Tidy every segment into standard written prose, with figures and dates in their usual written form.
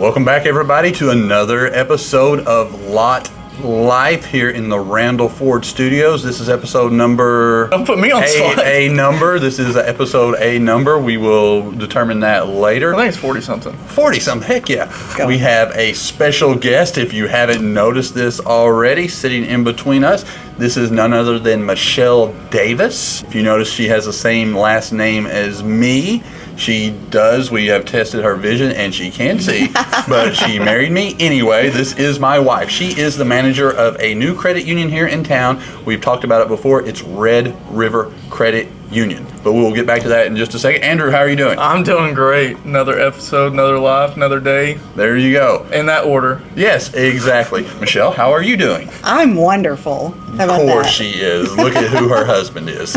Welcome back, everybody, to another episode of Lot Life here in the Randall Ford Studios. This is episode number... Don't put me on spot. A number. This is episode A number. We will determine that later. I think it's 40-something. 40-something. Heck yeah. We have a special guest, if you haven't noticed this already, sitting in between us. This is none other than Mishelle Davis. If you notice, she has the same last name as me. She does. We have tested her vision, and she can see, but she married me anyway. This is my wife. She is the manager of a new credit union here in town. We've talked about it before. It's Red River Credit Union, but we'll get back to that in just a second. Andrew, how are you doing? I'm doing great. Another episode, another life, another day. There you go. In that order. Yes, exactly. Mishelle, how are you doing? I'm wonderful. How about Of course that? she is. Look at who her husband is.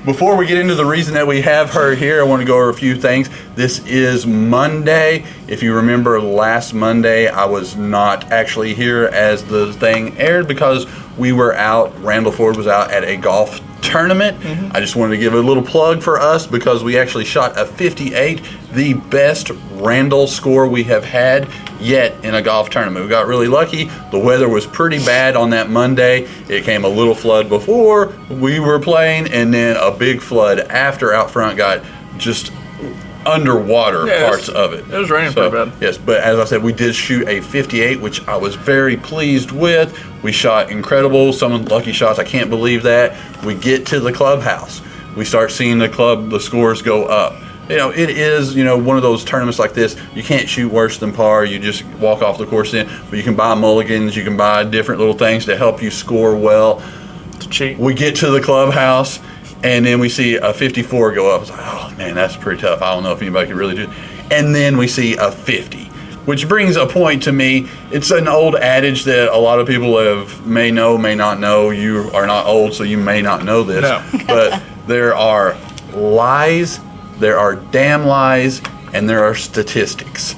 Before we get into the reason that we have her here, I want to go over a few things. This is Monday. If you remember last Monday, I was not actually here as the thing aired because we were out, Randall Ford was out at a golf tournament. I just wanted to give a little plug for us because we actually shot a 58, the best Randall score we have had yet in a golf tournament. We got really lucky. The weather was pretty bad on that Monday. It came a little flood before we were playing, and then a big flood after out front got just underwater parts of it. It was raining pretty bad. Yes, but as I said, we did shoot a 58, which I was very pleased with. We shot incredible, some lucky shots. I can't believe that. We get to the clubhouse. We start seeing the scores go up. You know, it is, one of those tournaments like this, you can't shoot worse than par. You just walk off the course in, but you can buy mulligans, you can buy different little things to help you score well. To cheat. We get to the clubhouse, and then we see a 54 go up. It's like, oh man, that's pretty tough. I don't know if anybody could really do it. And then we see a 50, which brings a point to me. It's an old adage that a lot of people may know, may not know. You are not old, so you may not know this. No. But there are lies, there are damn lies, and there are statistics.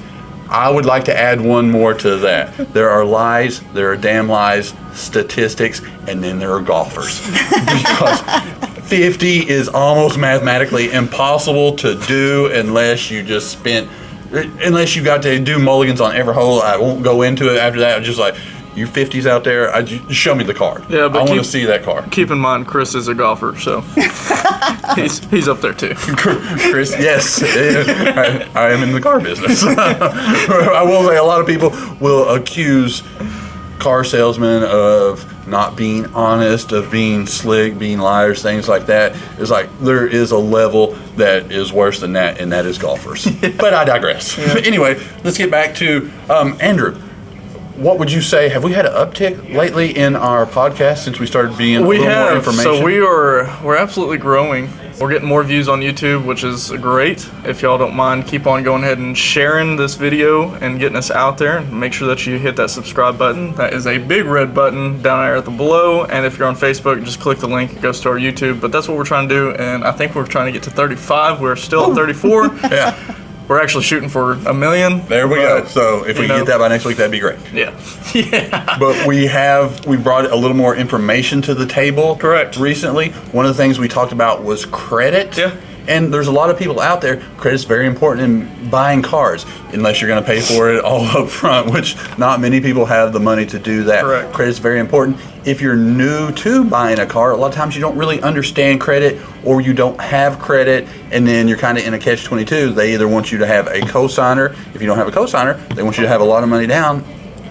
I would like to add one more to that. There are lies, there are damn lies, statistics, and then there are golfers. Because 50 is almost mathematically impossible to do unless you got to do mulligans on every hole. I won't go into it after that. I'm just like, you 50s out there, just show me the card. Yeah, but I want to see that card. Keep in mind, Chris is a golfer, so he's up there too. Chris, yes, I am in the car business. I will say a lot of people will accuse car salesmen of not being honest, of being slick, being liars, things like that. It's like there is a level that is worse than that, and that is golfers. But I digress. Yeah. Anyway, let's get back to Andrew. What would you say? Have we had an uptick lately in our podcast since we started being a little more information? So we're absolutely growing. We're getting more views on YouTube, which is great. If y'all don't mind, keep on going ahead and sharing this video and getting us out there. Make sure that you hit that subscribe button. That is a big red button down there at the below. And if you're on Facebook, just click the link. It goes to our YouTube. But that's what we're trying to do. And I think we're trying to get to 35. We're still at 34. Yeah. We're actually shooting for 1 million. There we go. So if we can get that by next week, that'd be great. Yeah. Yeah. But we brought a little more information to the table. Correct. Recently, one of the things we talked about was credit. Yeah. And there's a lot of people out there, credit's very important in buying cars, unless you're going to pay for it all up front, which not many people have the money to do that. Correct. Credit's very important. If you're new to buying a car, a lot of times you don't really understand credit, or you don't have credit, and then you're kind of in a catch-22. They either want you to have a cosigner. If you don't have a cosigner, they want you to have a lot of money down.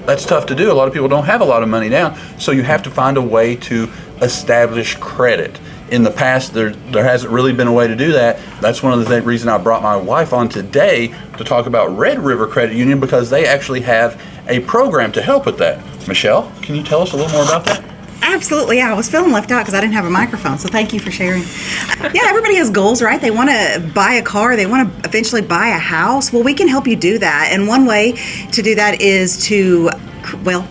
That's tough to do. A lot of people don't have a lot of money down, so you have to find a way to establish credit. In the past, there hasn't really been a way to do that. That's one of the reason I brought my wife on today to talk about Red River Credit Union, because they actually have a program to help with that. Mishelle, can you tell us a little more about that? Absolutely. Yeah, I was feeling left out because I didn't have a microphone, so thank you for sharing. Yeah, everybody has goals, right? They want to buy a car. They want to eventually buy a house. Well, we can help you do that. And one way to do that is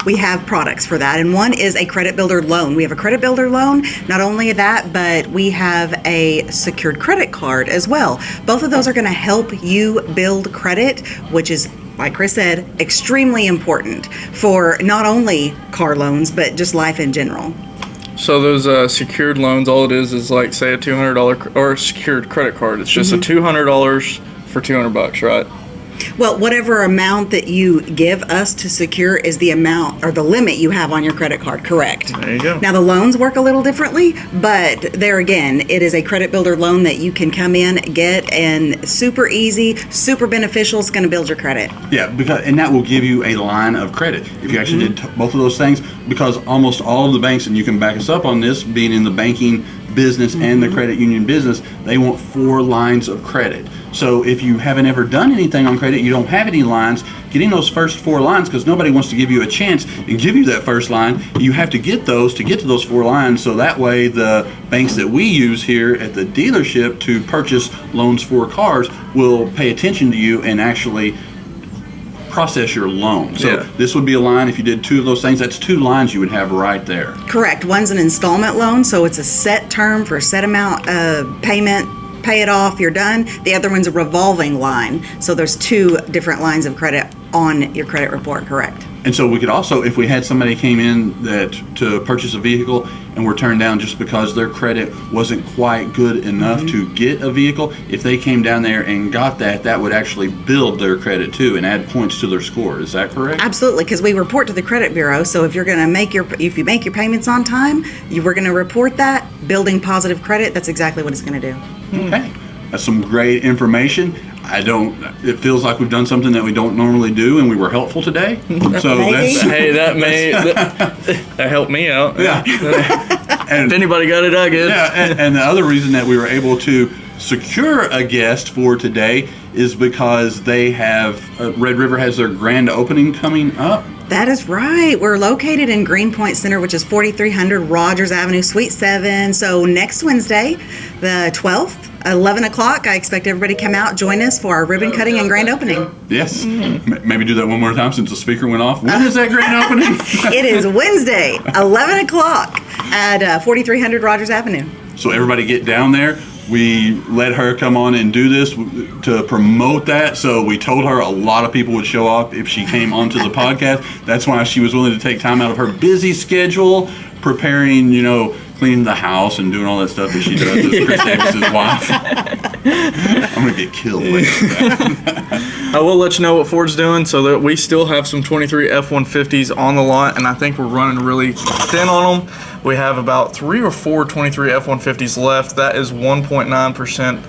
we have products for that. And one is a credit builder loan. We have a credit builder loan. Not only that, but we have a secured credit card as well. Both of those are going to help you build credit, which is, like Chris said, extremely important for not only car loans, but just life in general. So those secured loans, all it is like, say, a $200 or secured credit card. It's just a $200 for $200, right? Well, whatever amount that you give us to secure is the amount or the limit you have on your credit card, correct? There you go. Now, the loans work a little differently, but there again, it is a credit builder loan that you can come in, get, and super easy, super beneficial. It's going to build your credit. Yeah, and that will give you a line of credit if you actually did both of those things, because almost all of the banks, and you can back us up on this, being in the banking business and the credit union business, they want 4 lines of credit. So if you haven't ever done anything on credit, you don't have any lines, getting those first 4 lines, because nobody wants to give you a chance and give you that first line, you have to get those to get to those 4 lines, so that way the banks that we use here at the dealership to purchase loans for cars will pay attention to you and actually process your loan. So this would be a line. If you did 2 of those things, that's 2 lines you would have right there. Correct. One's an installment loan, so it's a set term for a set amount of payment. Pay it off, you're done. The other one's a revolving line. So there's 2 different lines of credit on your credit report, correct? And so we could also, if we had somebody came in that to purchase a vehicle and were turned down just because their credit wasn't quite good enough to get a vehicle, if they came down there and got that, that would actually build their credit too and add points to their score. Is that correct? Absolutely, because we report to the credit bureau. So if you're going to if you make your payments on time, we're going to report that, building positive credit. That's exactly what it's going to do. Okay, that's some great information. It feels like we've done something that we don't normally do, and we were helpful today. So that helped me out. Yeah. And if anybody got it, I did. Yeah, and the other reason that we were able to secure a guest for today is because they have, Red River has their grand opening coming up. That is right. We're located in Greenpoint Center, which is 4300 Rogers Avenue, Suite 7. So next Wednesday, the 12th, 11 o'clock, I expect everybody to come out, join us for our ribbon cutting and grand opening. Yes. Maybe do that one more time since the speaker went off. When is that grand opening? It is Wednesday, 11 o'clock at 4300 Rogers Avenue. So everybody get down there. We let her come on and do this to promote that. So we told her a lot of people would show up if she came onto the podcast. That's why she was willing to take time out of her busy schedule, preparing, cleaning the house and doing all that stuff that she does as Chris Davis's wife. I'm going to get killed later. I will let you know what Ford's doing, so that we still have some 23 F-150s on the lot, and I think we're running really thin on them. We have about 3 or 4 23 F-150s left. That is 1.9%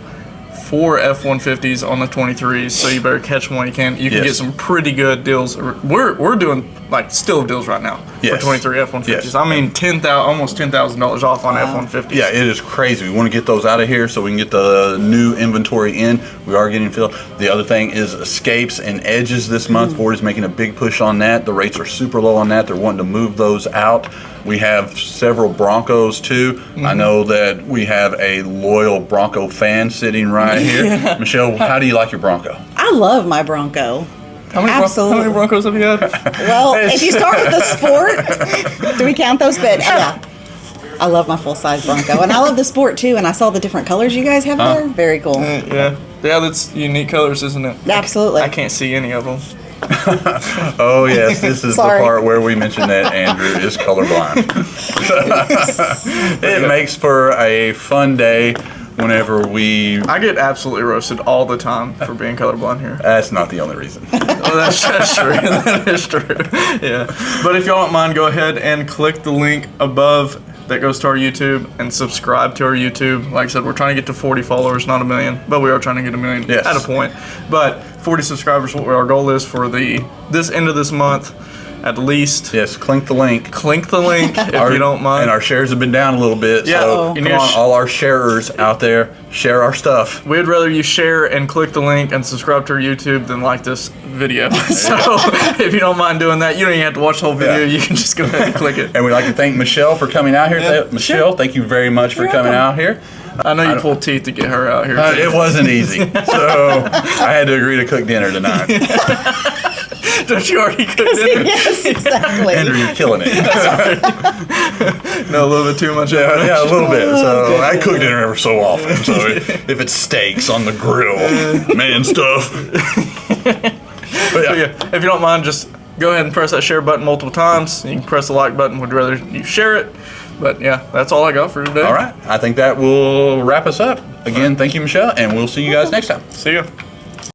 for F-150s on the 23s, so you better catch them while you can. You can get some pretty good deals. We're doing still deals right now for 23 F-150s. Yes. I mean, almost $10,000 off on F-150s. Yeah, it is crazy. We want to get those out of here so we can get the new inventory in. We are getting filled. The other thing is escapes and edges this month. Ford is making a big push on that. The rates are super low on that. They're wanting to move those out. We have several Broncos too. I know that we have a loyal Bronco fan sitting right here. Mishelle, how do you like your Bronco? I love my Bronco. How many Broncos have you had? Well, if you start with the Sport, do we count those? But yeah, I love my full-size Bronco. And I love the Sport too, and I saw the different colors you guys have there. Very cool. Yeah, that's unique colors, isn't it? Absolutely. I can't see any of them. Oh yes, this is the part where we mention that Andrew is colorblind. It makes for a fun day whenever I get absolutely roasted all the time for being colorblind here. That's not the only reason. Well, that's true. That is true. Yeah. But if y'all don't mind, go ahead and click the link above that goes to our YouTube and subscribe to our YouTube. Like I said, we're trying to get to 40 followers, not 1 million, but we are trying to get 1 million at a point. But 40 subscribers is what our goal is for this end of this month. At least. Yes, click the link. Click the link if you don't mind. And our shares have been down a little bit. Yeah. So come on, all our sharers out there, share our stuff. We'd rather you share and click the link and subscribe to our YouTube than like this video. So if you don't mind doing that, you don't even have to watch the whole video. You can just go ahead and click it. And we'd like to thank Mishelle for coming out here. Mishelle, thank you very much for coming out here. I know you pulled teeth to get her out here. It wasn't easy. So I had to agree to cook dinner tonight. Don't you already cook dinner? Yes, exactly. Andrew, you're killing it. No, a little bit too much. Yeah, a little bit. So I cook dinner ever so often. So if it's steaks on the grill, man stuff. But yeah, if you don't mind, just go ahead and press that share button multiple times. You can press the like button. Would rather you share it. But yeah, that's all I got for today. All right. I think that will wrap us up. Again, thank you, Mishelle, and we'll see you guys next time. See ya.